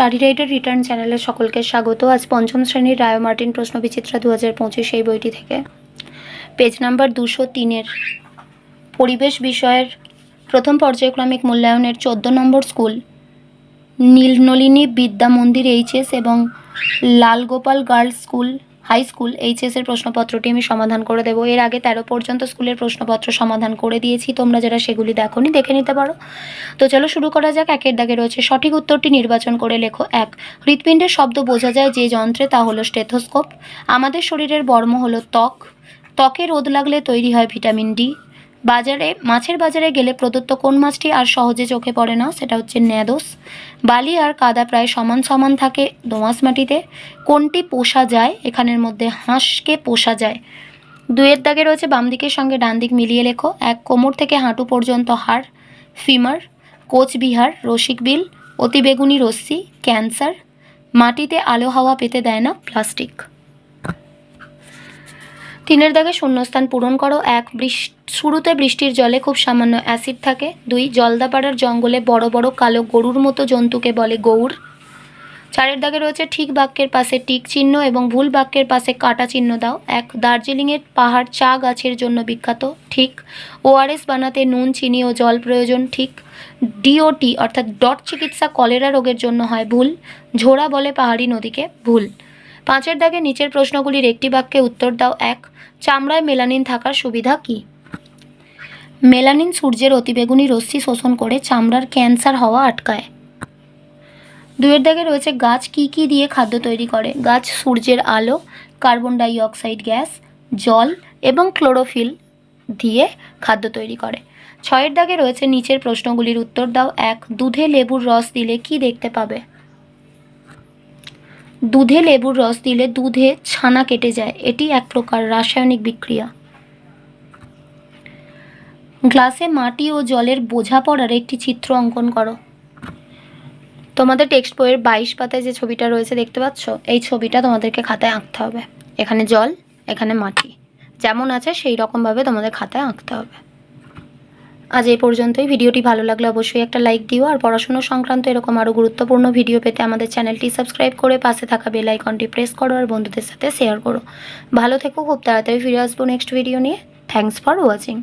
Study rider return চ্যানেলে সকলকে স্বাগত। আজ পঞ্চম শ্রেণীর রায় মার্টিন প্রশ্নবিচিত্রা 2025 এই বইটি থেকে পেজ নাম্বার 203-এর পরিবেশ বিষয়ের প্রথম পর্যায়ক্রমিক মূল্যায়নের 14 নম্বর স্কুল নীলনলিনী বিদ্যা মন্দির এইচএস এবং Lalgopal girls school high school HS এর প্রশ্নপত্রটি আমি সমাধান করে দেবো। এর আগে 13 পর্যন্ত স্কুলের প্রশ্নপত্র সমাধান করে দিয়েছি, তোমরা যারা সেগুলি দেখোনি দেখে নিতে পারো। তো চলো শুরু করা যাক। একের দাগে রয়েছে সঠিক উত্তরটি নির্বাচন করে লেখো। 1, হৃৎপিণ্ডের শব্দ বোঝা যায় যে যন্ত্রে, তা হলো স্টেথোস্কোপ। আমাদের শরীরের বর্ম হলো ত্বক। ত্বকে রোদ লাগলে তৈরি হয় ভিটামিন ডি। মাছের বাজারে গেলে প্রদত্ত কোন মাছটি আর সহজে চোখে পড়ে না? সেটা হচ্ছে ন্যাদোস। বালি আর কাদা প্রায় সমান সমান থাকে দোআঁশ মাটিতে। কোনটি পোষা যায়? এখানের মধ্যে হাঁসকে পোষা যায়। 2-এর দাগে রয়েছে বাম দিকের সঙ্গে ডান দিক মিলিয়ে লেখো। 1, কোমর থেকে হাঁটু পর্যন্ত হাড়, ফিমার। কোচবিহার, রসিকবিল, অতিবেগুনি রশ্মি, ক্যান্সার। মাটিতে আলো হাওয়া পেতে দেয় না, প্লাস্টিক। 3-এর দাগে শূন্যস্থান পূরণ করো। 1, শুরুতে বৃষ্টির জলে খুব সামান্য অ্যাসিড থাকে। 2, জলদাপাড়ার জঙ্গলে বড় বড় কালো গরুর মতো জন্তুকে বলে গৌড়। 4-এর দাগে রয়েছে ঠিক বাক্যের পাশে টিক চিহ্ন এবং ভুল বাক্যের পাশে কাটা চিহ্ন দাও। 1, দার্জিলিংয়ের পাহাড় চা গাছের জন্য বিখ্যাত, ঠিক। ওআরএস বানাতে নুন, চিনি ও জল প্রয়োজন, ঠিক। ডিওটি অর্থাৎ ডট চিকিৎসা কলেরা রোগের জন্য হয়, ভুল। ঝোড়া বলে পাহাড়ি নদীকে, ভুল। 5-এর দাগে নিচের প্রশ্নগুলির একটি বাক্যে উত্তর দাও। 1, চামড়ায় মেলানিন থাকার সুবিধা কী? মেলানিন সূর্যের অতিবেগুনি রশ্মি শোষণ করে চামড়ার ক্যান্সার হওয়া আটকায়। 2-এর দাগে রয়েছে গাছ কি কি দিয়ে খাদ্য তৈরি করে? গাছ সূর্যের আলো, কার্বন ডাই অক্সাইড গ্যাস, জল এবং ক্লোরোফিল দিয়ে খাদ্য তৈরি করে। 6-এর দাগে রয়েছে নিচের প্রশ্নগুলির উত্তর দাও। 1, দুধে লেবুর রস দিলে কি দেখতে পাবে? দুধে লেবুর রস দিলে দুধে ছানা কেটে যায়, এটি এক প্রকার রাসায়নিক বিক্রিয়া। গ্লাসে মাটি ও জলের বোঝাপড়ার একটি চিত্র অঙ্কন করো। তোমাদের টেক্সট বইয়ের 22 পাতায় যে ছবিটা রয়েছে দেখতে পাচ্ছ, এই ছবিটা তোমাদেরকে খাতায় আঁকতে হবে। এখানে জল, এখানে মাটি, যেমন আছে সেই রকমভাবে তোমাদের খাতায় আঁকতে হবে। আজ এই পর্যন্তই। ভিডিওটি ভালো লাগলে অবশ্যই একটা লাইক দিও, আর পড়াশোনা সংক্রান্ত এরকম আরও গুরুত্বপূর্ণ ভিডিও পেতে আমাদের চ্যানেলটি সাবস্ক্রাইব করে পাশে থাকা বেল আইকনটি প্রেস করো আর বন্ধুদের সাথে শেয়ার করো। ভালো থেকো, খুব তাড়াতাড়ি ফিরে আসবো নেক্সট ভিডিও নিয়ে। Thanks for watching.